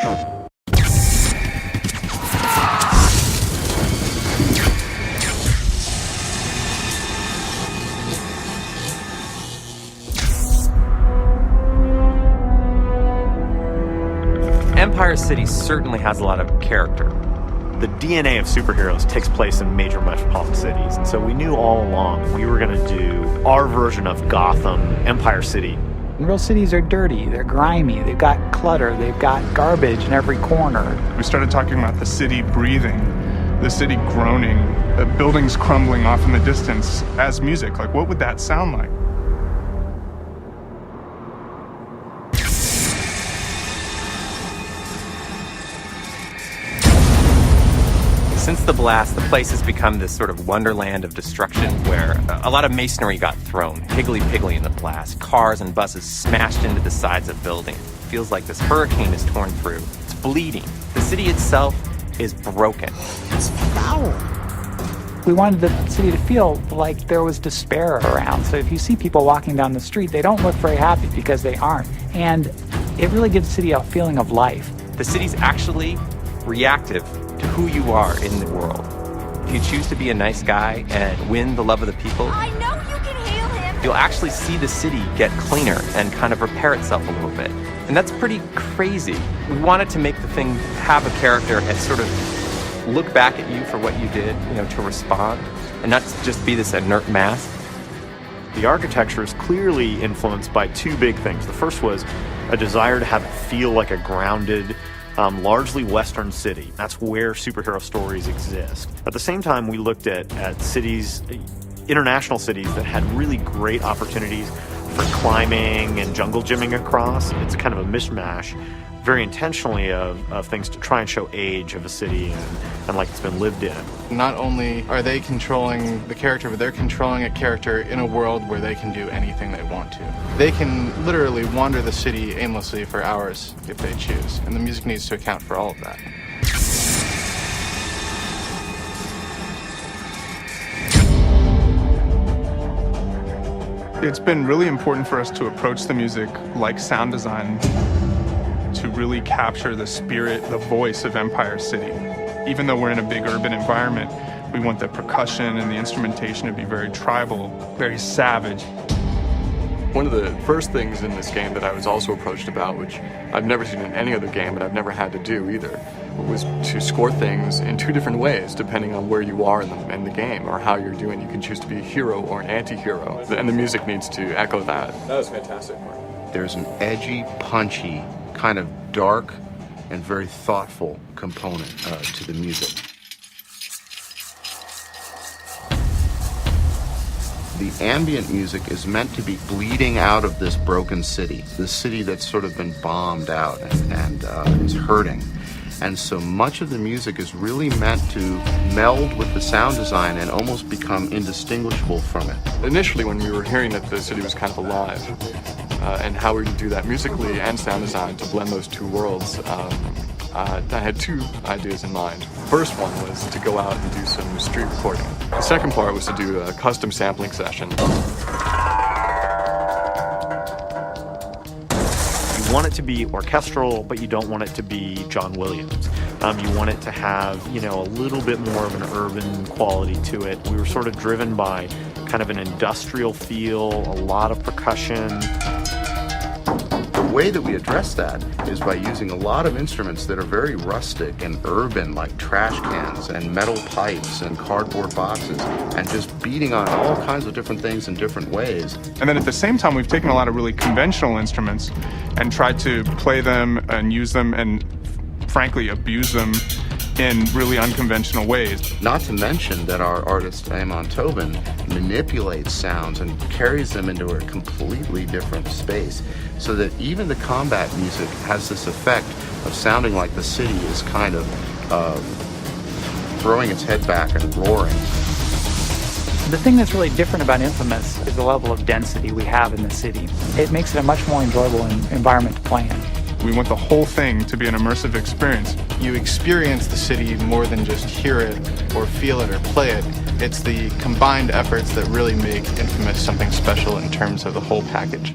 Empire City certainly has a lot of character. The DNA of superheroes takes place in major metropolitan cities, and so we knew all along we were going to do our version of Gotham, Empire City. Real cities are dirty, they're grimy, they've got clutter, they've got garbage in every corner. We started talking about the city breathing, the city groaning, the buildings crumbling off in the distance as music. Like, what would that sound like? Since the blast, the place has become this sort of wonderland of destruction where a lot of masonry got thrown, higgledy-piggledy in the blast. Cars and buses smashed into the sides of buildings. It feels like this hurricane is torn through. It's bleeding. The city itself is broken. It's foul. We wanted the city to feel like there was despair around. So if you see people walking down the street, they don't look very happy because they aren't. And it really gives the city a feeling of life. The city's actually reactive to who you are in the world. If you choose to be a nice guy and win the love of the people, I know you can heal him. You'll actually see the city get cleaner and kind of repair itself a little bit. And that's pretty crazy. We wanted to make the thing have a character and sort of look back at you for what you did, to respond, and not just be this inert mass. The architecture is clearly influenced by two big things. The first was a desire to have it feel like a grounded, largely Western city. That's where superhero stories exist. At the same time, we looked at cities, international cities that had really great opportunities for climbing and jungle gymming across. It's kind of a mishmash, very intentionally, of things to try and show age of a city and like it's been lived in. Not only are they controlling the character, but they're controlling a character in a world where they can do anything they want to. They can literally wander the city aimlessly for hours if they choose, and the music needs to account for all of that. It's been really important for us to approach the music like sound design, to really capture the spirit, the voice of Empire City. Even though we're in a big urban environment, we want the percussion and the instrumentation to be very tribal, very savage. One of the first things in this game that I was also approached about, which I've never seen in any other game, but I've never had to do either, was to score things in two different ways, depending on where you are in the game or how you're doing. You can choose to be a hero or an anti-hero, and the music needs to echo that. That was fantastic. There's an edgy, punchy, kind of dark and very thoughtful component to the music. The ambient music is meant to be bleeding out of this broken city, this city that's sort of been bombed out and is hurting. And so much of the music is really meant to meld with the sound design and almost become indistinguishable from it. Initially, when we were hearing that the city was kind of alive, and how we would do that musically and sound design to blend those two worlds, I had two ideas in mind. First one was to go out and do some street recording. The second part was to do a custom sampling session. You want it to be orchestral, but you don't want it to be John Williams. You want it to have, a little bit more of an urban quality to it. We were sort of driven by kind of an industrial feel, a lot of percussion. The way that we address that is by using a lot of instruments that are very rustic and urban, like trash cans and metal pipes and cardboard boxes, and just beating on all kinds of different things in different ways. And then at the same time, we've taken a lot of really conventional instruments and tried to play them and use them and, frankly, abuse them in really unconventional ways. Not to mention that our artist, Eamon Tobin, manipulates sounds and carries them into a completely different space, so that even the combat music has this effect of sounding like the city is kind of throwing its head back and roaring. The thing that's really different about Infamous is the level of density we have in the city. It makes it a much more enjoyable environment to play in. We want the whole thing to be an immersive experience. You experience the city more than just hear it or feel it or play it. It's the combined efforts that really make Infamous something special in terms of the whole package.